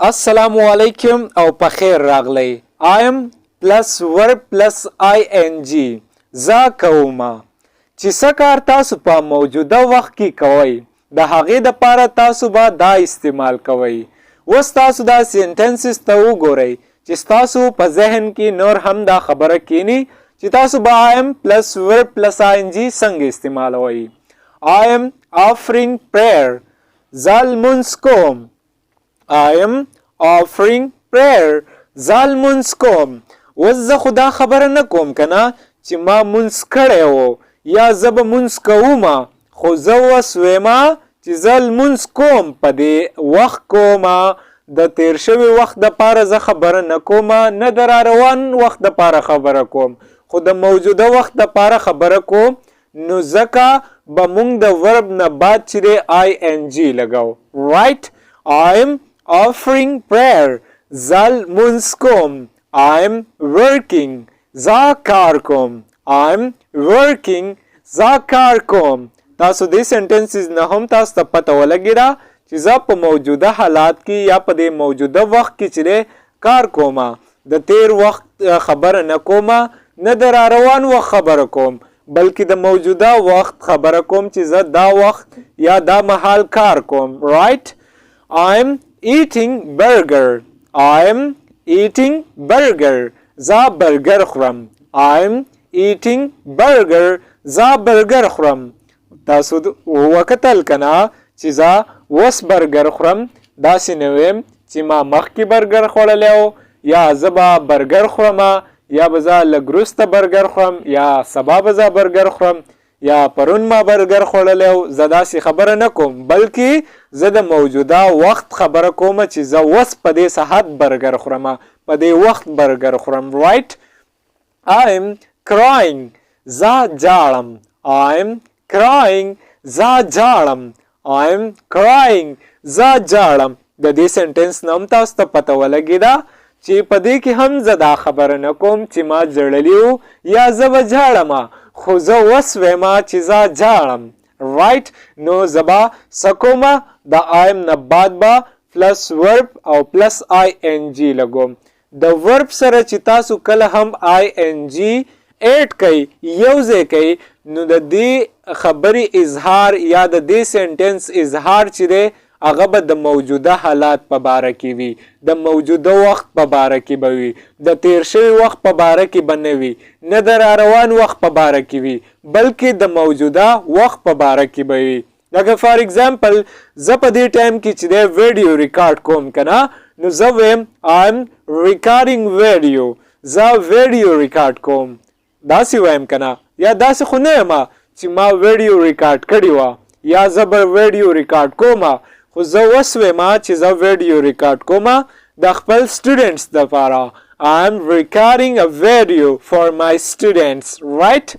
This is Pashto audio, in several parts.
Assalamu alaikum او په خیر راغلی. I am plus verb plus ing. زا کوما چې څه کار تاسو په موجوده وخت کې کوئ د هغې دپاره تاسو به دا استعمال کوئ. اوس تاسو دا سینټنسز ته وګورئ چې ستاسو په ذهن کې نور هم دا خبره کینی چې تاسو به I am plus verb plus ing څنګه استعمالوئ. I am offering prayer. زه لمونځ کوم. I am offering prayer. زه لمونځ کوم. اوس زه خو دا خبره نه کوم که نه چې ما مونځ کړی و یا زه به مونځ کومه، خو زه اوس ویمه چې زه لمونځ کوم. په دې وخت کومه، د تیر شوي وخت دپاره زه خبره نه کومه، نه د راروان وخت دپاره خبره کوم، خو د موجوده وخت دپاره خبره کوم. نو ځکه به مونږ د ورب نه بعد چې دی ing لګو. right. I am offering prayer. زه لمونځ کوم. I am working. زه کار کوم. I am working. زه کار کوم. تاسو دې سنټنسز نه هم تاسو ته پته ولګېده چې زه په موجوده حالات کې یا په دې موجوده وخت کې چې دی کار کومه، د تیر وخت خبره نه کومه، نه د راروان وخت خبره کوم، بلکې د موجوده وخت خبره کوم چې زه دا وخت یا دا مهال کار کوم. right. I am eating burger. I am eating burger. زه برګر خورم. I am eating burger. زه برګر خورم. تاسو وکتل کنه چې زه اوس برګر خورم، داسې نه ویم چې ما مخکې برګر خوړلی و یا زه به برګر خورم یا به زه لږ وروسته برګر خورم یا سبا به زه برګر خورم یا پرون ما برګر خوړلی و. زه داسې خبره نه کوم، بلکې زه د موجوده وخت خبره کوم چې زه اوس په دې ساعت برګر خورم، په دې وخت برګر خورم. right. I am crying. زه جاړم. I am crying. زه جاړم. I am crying. زه جاړم. د دې سنټنس نه هم تاسو ته پته ولګېده چې په دې کې هم زه دا خبره نه کوم چې ما جړلی و یا زه به جاړم، خو زه اوس ویمه چې زه جاړم. right. نو زه به څه کومه، د I am نه بعد به پلس ورب او پلس ing لګوم. د ورب سره چې تاسو کله هم ing ایډ کوئ، یو ځای کوئ، نو د دې خبرې اظهار یا د دې سنټنس اظهار چې دی هغه به د موجوده حالات په باره کې وي، د موجوده وخت په باره کې به وي، د تیر شوي وخت په باره کې به نه وي، نه د راروان وخت په باره کې وي، بلکې د موجوده وخت په باره کې به وي. لکه فار ایگزامپل زه په دې ټایم کې چې دی ویډیو ریکارډ کوم که نه، نو زه ویم I am recording video. زه ویډیو ریکارډ کوم، داسې وایم که نه، یا داسې خو نه یم چې ما ویډیو ریکارډ کړې وه یا زه به ویډیو ریکارډ کوم، خو زه اوس ویم چې زه ویډیو ریکارډ کوم د خپل سټوډنټس دپاره. I am recording a video for my students. right.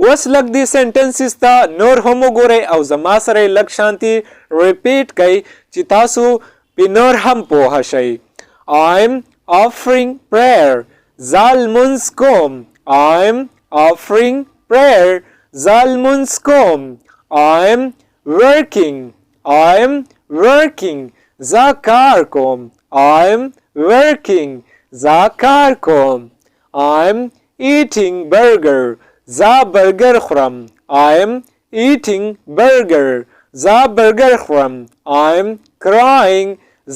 اوس لږ دې سنټنسز ته نور هم وګورئ او زما سره یې لږ شانتي ریپیټ کوئ چې تاسو پې نور هم پوهه شئ. I am offering prayer. زه لمونځ کوم. I am offering prayer. زه لمونځ کوم. I am working. I am working. زه کار کوم. I am working. زه کار کوم. I am eating burger. زه برګر خورم. I am eating burger. زه برګر خورم. I am crying.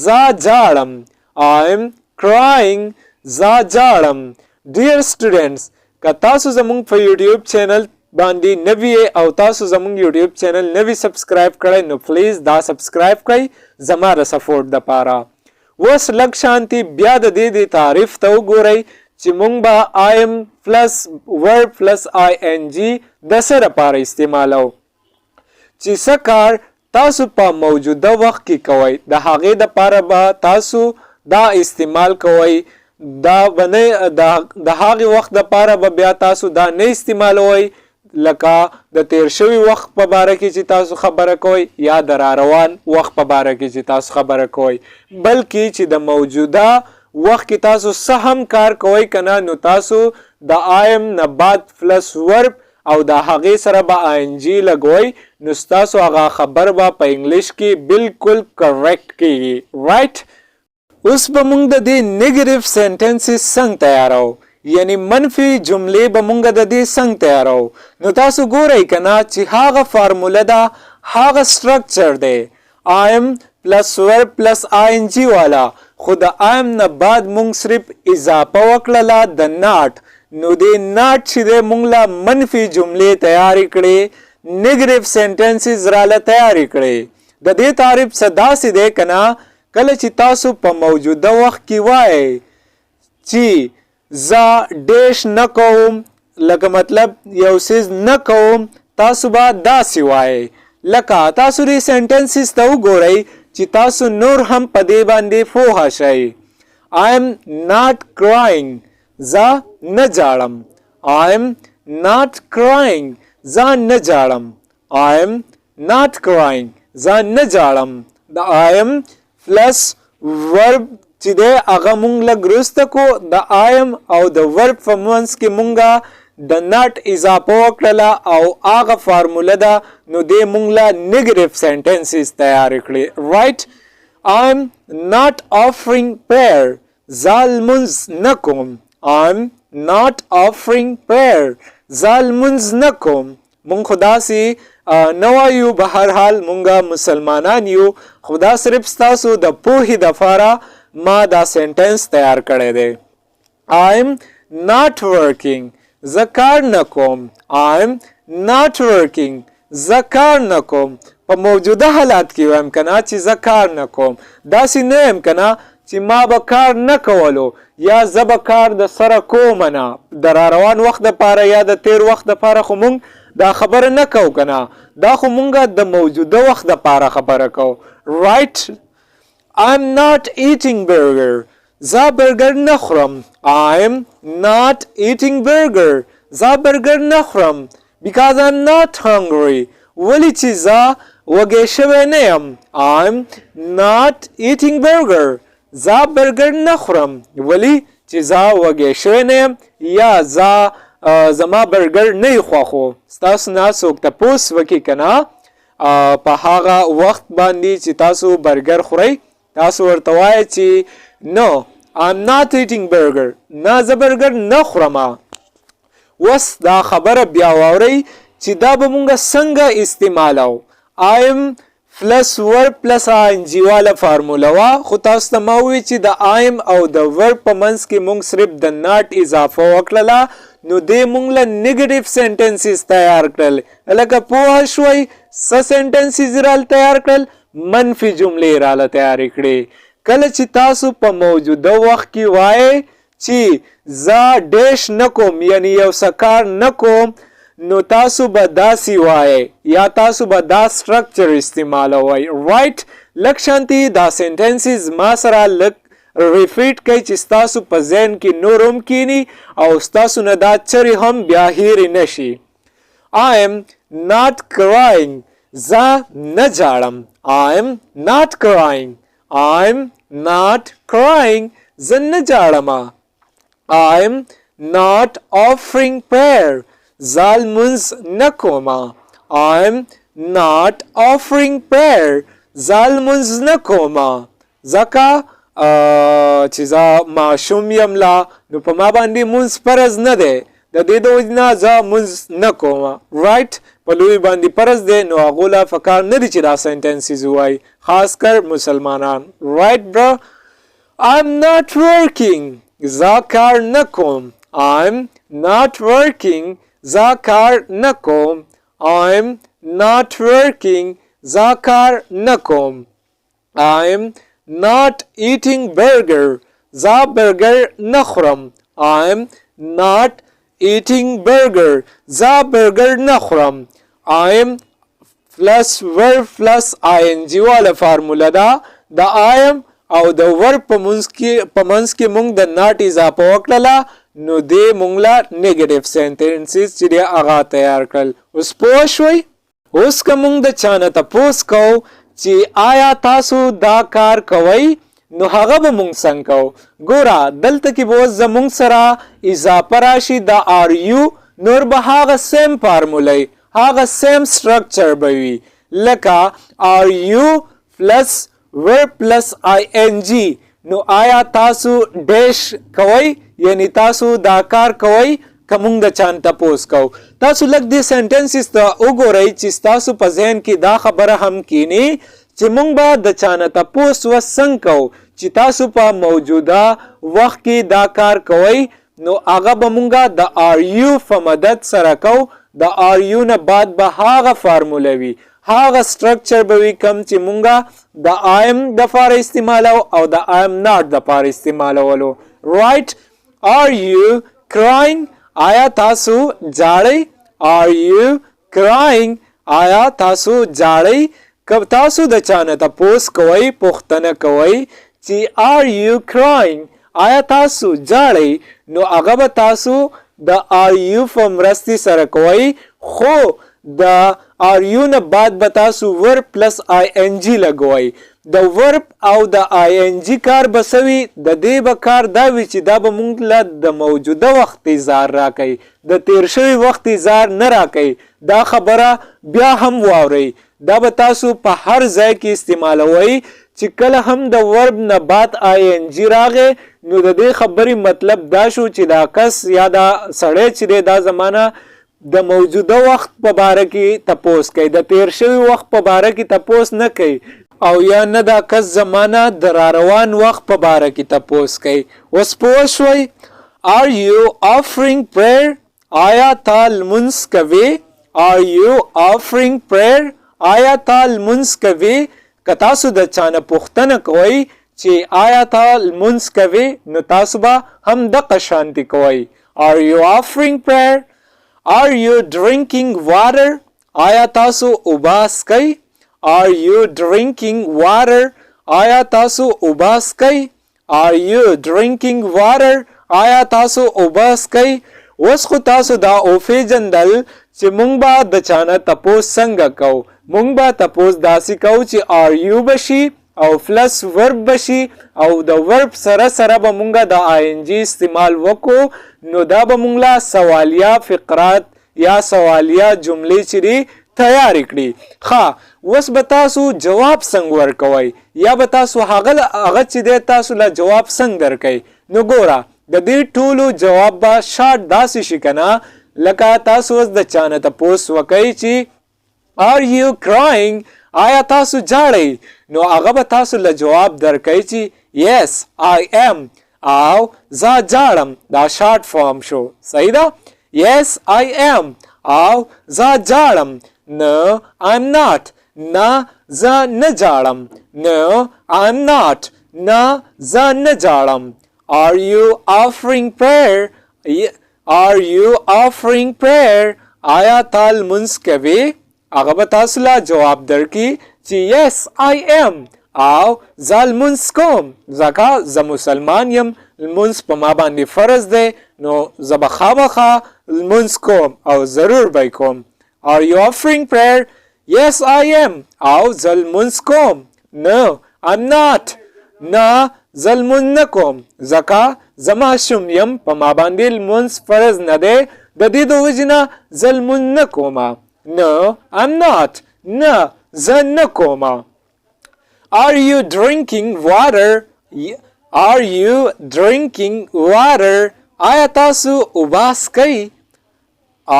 زه جاړم. I am crying. زه جاړم. Dear students, که تاسو زمونږ په یوټیوب چینل باندې نوی او تاسو زمونږ یوټیوب چینل نوی سبسکرایب کړئ، نو پلیز دا سبسکرایب کړئ زما د سپورټ دپاره. اوس لږ شانتي بیا د دې تعریف ته وګورئ چې مونږ به I am پلس ورب پلس ing د څه دپاره استعمالو. چې څه کار تاسو په موجوده وخت کې کوئ د هغې دپاره به تاسو دا استعمال کوئ، دا به نه د هغې وخت دپاره به بیا تاسو دا نه استعمالوئ لکه د تیر شوي وخت په باره کې چې تاسو خبره کوئ یا د راروان وخت په باره کې چې تاسو خبره کوئ، بلکې چې د موجوده وخت کې تاسو څه هم کار کوئ که نه، نو تاسو د I am نه بعد پلس ورب او د هغې سره به ing لګوئ، نو ستاسو هغه خبر به په انګلیش کې بالکل کریکټ کیږي. right. اوس به مونږ د دې نیگیټیو سنټنسز څنګه تیارو یعنی منفي جملې به مونږ د دې څنګه تیارو. نو تاسو ګورئ کنه چې هغه فارموله ده هغه سټرکچر دی am پلس verb پلس ing والا خو د am نه بعد مونږ صرف اضافه وکړله د not. نو د not چې دی مونږ له منفي جملې تیاری کړې نیگیټیو سنټنسز راله تیاری کړې. د دې تعریف څه داسې دی کنه کله چې تاسو په موجوده وخت کې وایئ چې زه ډیش نه کوم لکه مطلب یو څیز نه کوم تاسو به داسې وایئ لکه تاسو دې سنټنسز ته وګورئ چې تاسو نور هم په دې باندې پوه شئ. I am not crying زه نه جاړم. I am not crying زه نه جاړم. I am not crying زه نه جاړم. د I am پلس ورب چې دی هغه مونږ لږ وروسته کو د I am او د ورب په منځ کې مونږه د not اضافه وکړله او هغه فارموله ده نو دې مونږ له نیگیټیو سنټنسز تیار کړي. رایټ I'm not offering prayer زه لمونځ نه کوم. I'm not offering prayer زه لمونځ نه کوم. مونږ خو داسې نه وایو به هر حال مونږه مسلمانان یو خو دا صرف ستاسو د پوهې دپاره ما دا سنټنس تیار کړی دی. I'm not working زه کار نه کوم. I'm not working زه کار نه کوم. په موجوده حالات کې وایم کنه چې زه کار نه کوم داسې نه یم کنه چې ما به کار نه کولو یا زه به کار د سره کوم نه د را روان وخت دپاره یا د تیر وخت دپاره خو مونږ دا خبره نه کو کنه دا خو مونږه د موجوده وخت دپاره خبره کو. رایټ I'm not eating burger زه برګر نه خورم. I'm not eating burger زه برګر نه خورم because I'm not hungry ولی چې زه وږی شوی نه یم. I'm not eating burger زه برګر نه خورم ولی چې زه وږی شوی نه یم یا زه زما برګر نه یې خوښو. ستاسو نه څوک تپوس وکړي که نه په هغه وخت باندې چې تاسو برګر خورئ تاسو ورته وایئ چې نو I'm not eating burger نه زه برګر نه خورم. اوس دا خبره بیا واورئ چې دا به مونږه څنګه استعمالو. I'm پلس ورب پلس ing والا فارموله وه خو تاسو ته ما وویل چې د I'm او د ورب په منځ کې مونږ صرف د not اضافه وکړله نو دې مونږ له نیگیټیو سنټنسز تیار کړل. لکه پوه شوئ څه سنټنسز راله تیار کړل منفي جملې راله تیارې کړې. کله چې تاسو په موجوده وخت کې وایئ چې زه ډیش نه کوم یعنی یو څه کار نه کوم نو تاسو به داسې وایئ یا تاسو به دا سټرکچر استعمالوئ. رایټ لږ شانتي دا سنټنسز ما سره لږ ریپیټ کوي چې ستاسو په ذهن کې نور هم کینی او ستاسو نه دا چرې هم بیا هیرې نشي. I am not crying زه نه جاړم. I am not crying I'm not crying زه نه جاړم. I'm not offering prayer زه لمونځ نه کوم. I'm not offering prayer زه لمونځ نه کوم ځکه چې زه ماشوم یم لا نو په ما باندې مونځ فرض نه دی د دې د وجې نه زه مونځ نه کوم. رایټ په لوی باندې فرض دی نو هغو له پکار نه دی چې دا سنټنسز ووایي خاص کر مسلمانان. رایټ برو I'm not working زه کار نه کوم. I'm not working زه کار نه کوم. I'm not working زه کار نه کوم. I'm not eating burger زه برګر نه خورم. I'm not eating burger زه برګر نه خورم. I'm plus verb plus ing والا فارموله ده د I am او د verb په منځ کې مونږ د not اضافه وکړله نو دې مونږ له نیگیټیو سنټنسز چې دی هغه تیار کړل. اوس پوه شوئ. اوس که مونږ د چا نه تپوس کوو چې آیا تاسو دا کار کوئ نو هغه به مونږ څنګه کوو. ګوره دلته کې به اوس زمونږ سره اضافه راشي د are you نور به هغه سیم فارموله هغه سیم سټرکچر به وي لکه are you plus verb plus ing نو آیا تاسو ډیش کوئ یعنی تاسو دا کار کوئ که مونږ د چان تپوس کو. تاسو لږ دې سنټنسز ته وګورئ چې تاسو په ذهن کې دا خبره هم کینی چې مونږ به د چانه تپوس وسنګ کو چې تاسو په موجوده وخت کې دا کار کوئ نو هغه به مونږه د آر یو په مدد سره کو. د آر یو نه بعد به هغه فارموله وي هغه سټرکچر به وي کوم چې مونږه د آیم د فار استعمالو او د آیم ناٹ د فار استعمالولو. رائټ آر یو کرایینګ آیا تاسو جاړئ. آر یو کرایینګ آیا تاسو جاړئ. کب تاسو د چانه تپوس کوئ پوښتنه کوئ چې آر یو کرایینګ آیا تاسو جاړئ نو هغه به تاسو د آر یو په مرستې سره کوئ خو د آر یو نه بعد به تاسو ورب پلس آی ان جی لګوئ. د ورب او د آی ان جی کار به سوي د دې به کار دا وي چې دا به مونږ له د موجوده وخت اظهار راکوي د تیر شوي وخت اظهار نه راکوي. دا خبره بیا هم واورئ دا به تاسو په هر ځای کې استعمالوئ چې کله هم د ورب نه بعد آی ان جی راغی نو د دې خبرې مطلب دا شو چې دا کس یا دا سړی چې دی دا زمانه د موجوده وخت په باره کې تپوس کوي د تیر شوي وخت په باره کې تپوس نه کوي او یا نه دا کس زمانه د راروان وخت په باره کې تپوس کوي. اوس پوه شوئ. آر یو آفرینګ پرییر آیا تا لمونځ کوې. آر یو آفرینګ پرییر آیا تا لمونځ کوې. که تاسو د چانه پوښتنه کوئ چې آیا تا لمونځ کوې نو تاسو به هم دغه شانتي کوئ. آر یو آفرینګ پرییر. Are you drinking water? آیا تاسو اوبه څښئ. Are you drinking water? آیا تاسو اوبه څښئ. Are you drinking water? آیا تاسو اوبه څښئ. اوس خو تاسو دا وپېژندل چې مونږ به د چانه تپوس څنګه کوو. مونږ به تپوس داسې کوو چې آر یو بشي او پلس ورب بشي او د ورب سره سره به مونږه د آی ان جی استعمال وکړو نو دا به مونږ له سوالیه فقرات یا سوالیه جملې چې دي تیار کړي. ښه اوس به تاسو جواب څنګه ورکوئ یا به تاسو هغه چې دی تاسو له جواب څنګه درکئ. نو ګوره د دې ټولو جواب به شارټ داسې شي که نه لکه تاسو اوس د چانه تپوس وکئ چې آر یو کرایینګ آیا تاسو جاړئ نو هغه به تاسو له جواب درکئ چې یس آی ام او زه جاړم. دا شارټ فارم شو صحیح ده. یس آی ام او زه جاړم. نو آیم ناٹ نه زه نه جاړم. نو آیم ناٹ نه زه نه جاړم. آر یو آفرینګ پرییر. آر یو آفرینګ پرییر آیا تا لمونځ کوې. هغه به تاسو له جواب درکړي چې یس آی ام او زه لمونځ کوم ځکه زه مسلمان یم لمونځ په ما باندې فرض دی نو زه به خامخا لمونځ کوم او ضرور به کوم. Are you offering prayer? Yes I am او زه لمونځ کوم. No I'm not. نه زه لمونځ نه کوم ځکه زه ماشوم یم په ما باندې لمونځ فرض نه دی د دې د وجې نه زه لمونځ نه کومه. No I'm not. نه زه نه کومه. Are you drinking water? Are you drinking water? آیا تاسو اوبه څښئ.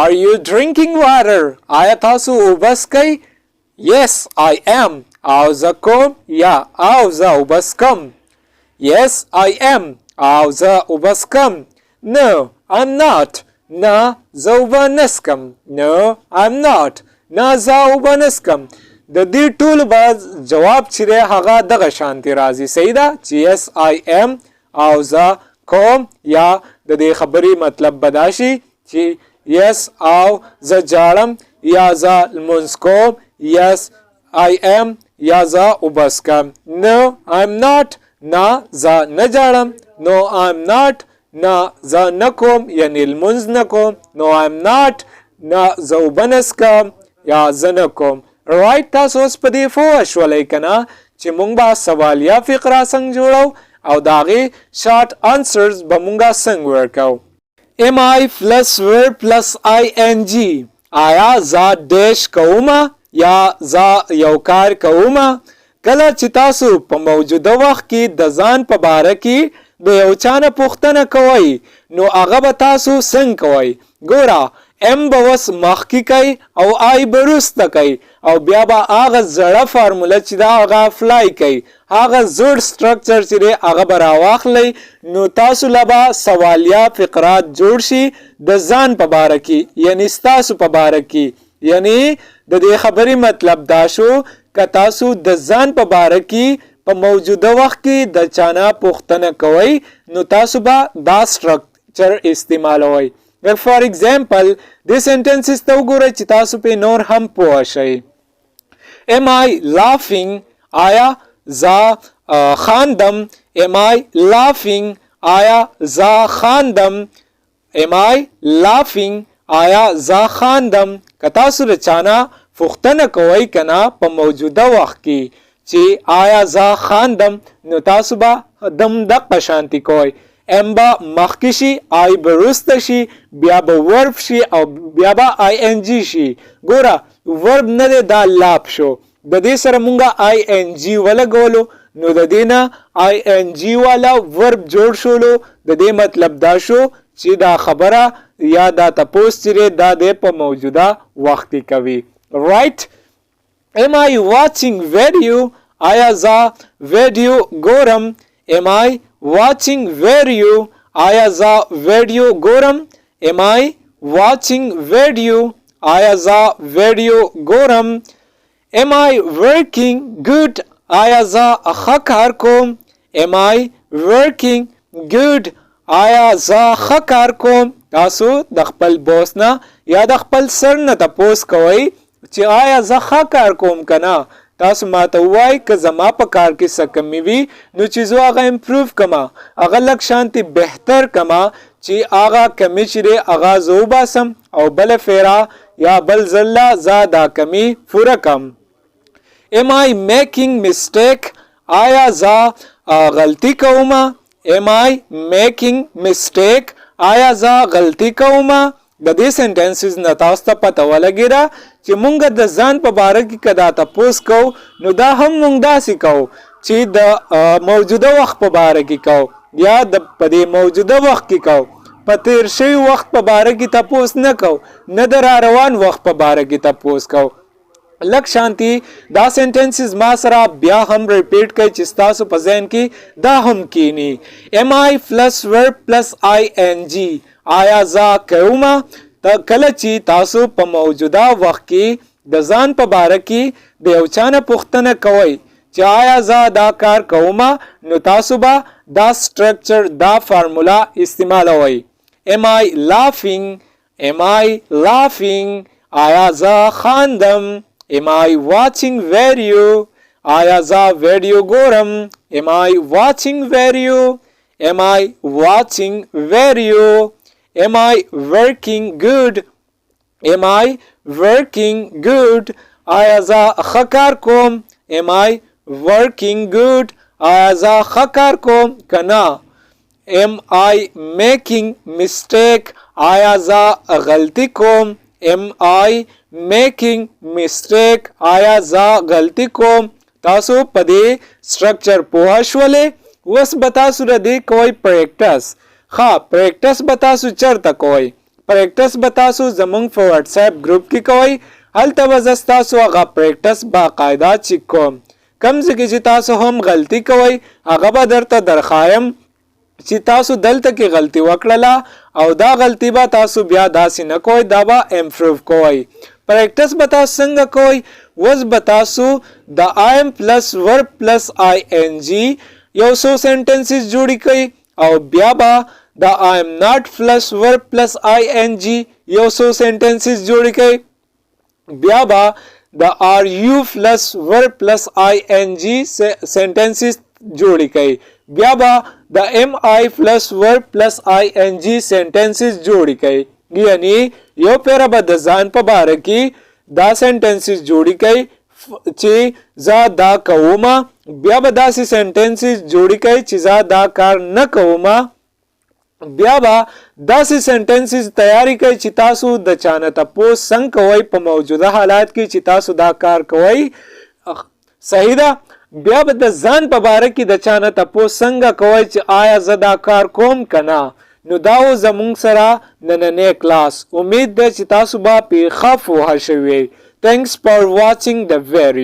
Are you drinking water? آیا تاسو اوبه څښئ. Yes I am او زه کوم یا او زه اوبه څښم. Yes I am او زه اوبه څښم. No I'm not. نه زه اوبه نه څښم. No I'm not. نه زه اوبه نه څښم. د دې ټولو به جواب چې دی هغه دغه شانتي راځي صحیح ده چې yes I am او زه کوم یا د دې خبرې مطلب به دا شي چې yes او زه جاړم یا زه لمونځ کوم. yes I am یا زه اوبه څښم. No I'm not. نه زه نه جاړم. No I'm not. نه زه نه کوم یعنی لمونځ نه کوم. No I'm not. نه زه اوبه نه څښم یا زه نه کوم. رائټ تاسو اوس په دې پوه شولئ که نه چې مونږ به سوالیه فقره څنګه جوړو او د هغې شارټ انسرز به مونږه څنګه ورکوو. ام آی پلس ورب پلس آی ان جی آیا زه ډیش کومه یا زه یو کار کومه. کله چې تاسو په موجوده وخت کې د ځان په باره کې د یو چا نه پوښتنه کوئ نو هغه به تاسو څنګه کوئ. ګوره ام به اوس مخکې کوي او آی به وروسته کوي او بیا به هغه زړه فارموله چې دا هغه اپلای کوي، هغه زوړ سټرکچر چې دی هغه به راواخلئ نو تاسو له به سوالیه فقرات جوړ شي د ځان په باره کې، یعنی ستاسو په باره کې. یعنی د دې خبرې مطلب دا شو که تاسو د ځان په باره کې په موجوده وخت کې د چانه پوښتنه کوئ نو تاسو به دا سټرکچر استعمالوئ. For example دې sentences ته وګورئ چې تاسو په نور هم پوه شئ. Am I laughing؟ آیا زه خاندم؟ Am I laughing؟ آیا زه خاندم؟ Am I laughing؟ آیا زه خاندم؟ که تاسو له چانه پوښتنه کوئ کنه په موجوده وخت کې چې آیا زه خاندم نو تاسو به دقه شانتي کوئ. ام با مخکې شي، آی به وروسته شي، بیا به ورب شي او بیا به آی ان جی شي. ګوره ورب نه دی دا لاب شو، د دې سره مونږه آی ان جی ولګولو نو د دې نه آی ان جی والا ورب جوړ شولو. د دې مطلب دا شو چې دا خبره یا دا تپوس چې دا دی په موجوده وخت کې کوي. Right? Am I watching video؟ آیا زه ویډیو ګورم؟ Am I watching video؟ آیا زه ویډیو ګورم؟ Am I watching video؟ آیا زه ویډیو ګورم؟ Am I working good؟ آیا زه ښه کار کوم؟ Am I working good؟ آیا زه ښه کار کوم؟ تاسو د خپل بوس نه یا د خپل سر نه تپوس کوئ چې آیا زه ښه کار کوم کنه. تاسو ماته وای که زما په کار کې څه کمی وي نو چې زه هغه امپروو کما، هغه لږ شانتي بهتر کما چې هغه کمی چې دی هغه زه وباسم او بله فیره یا بل ځله زه دا کمی پوره کم. Am I making mistake؟ آیا زه غلطي کومه؟ Am I making mistake؟ آیا زه غلطي کومه؟ د دې سنټنسز نه تاسو ته پته ولګېده چې مونږ د ځان په باره کې که دا تپوس کوو نو دا هم مونږ داسې کوو چې د موجوده وخت په باره کې کوو یا په دې موجوده وخت کې کوو، په تیر شوي وخت په باره کې تپوس نه کوو، نه د را روان وخت په باره کې تپوس کوو. لږ شانتي دا سنټنسز ما سره بیا هم ریپیټ کوي چې ستاسو په ذهن کې دا هم کینی. Am I plus verb plus ing؟ آیا زه کومه؟ کله چې تاسو په موجوده وخت کې د ځان په باره کې د یو چا نه پوښتنه کوئ چې آیا زه دا کار کومه نو تاسو به دا سټرکچر دا فارمولا استعمالوئ. Am I laughing؟ Am I laughing؟ آیا زه خاندم؟ Am I watching video؟ آیا زه ویډیو ګورم؟ Am I watching video؟ Am I watching video؟ Am I working good؟ Am I working good؟ آیا زه ښه کار کوم؟ Am I working good؟ آیا زه ښه کار کوم که نه؟ Am I making mistake؟ آیا زه غلطي کوم؟ Am I making mistake؟ آیا زه غلطي کوم؟ تاسو په دې سټرکچر پوه شولې؟ اوس به تاسو د دې کوئ پریکټس. پریکټس به تاسو چرته کوئ؟ پریکټس به تاسو زمونږ په واتساپ گروپ کې کوئ. هلته به زه ستاسو هغه پریکټس باقاعده چیک کوم. کم ځای کې چې تاسو هم غلطي کوئ هغه به درته درخوایم چې تاسو دلته کې غلطي وکړله او دا غلطي به تاسو بیا داسې نه کوئ، دا به امپروو کوئ. پریکټس به تاسو څنګه کوئ؟ اوس به تاسو د آیم پلس ورب پلس آی ان جی یو څو سنټنسز جوړی کوئ او بیا به د آیم ناٹ پلس ورب پلس آئی این جی یو څو سنټنسز جوړی کوي، بیا به د آر یو پلس ورب پلس آئی این جی سنټنسز جوړی کوي، بیا به د ایم آئی پلس ورب پلس آئی این جی سنټنسز جوړی کوي. یعنی یو پیره به د ځان په باره کې دا سنټنسز جوړی کوي چې زه دا کومه، بیا به داسې سنټنسز جوړی کوي چې زه دا کار نه کومه، بیا به داسې سنټنسز تیاری کوي چې تاسو د چانه تپوس څنګه کوئ په موجوده حالات کې چې تاسو دا کار کوئ. صحیح ده؟ بیا به د ځان په باره کې د چا نه تپوس څنګه کوئ چې آیا زه دا کار کوم که نه. نو دا و زمونږ سره نننی کلاس. امید ده چې تاسو به پې ښه پوهه شوي. Thanks for watching the video.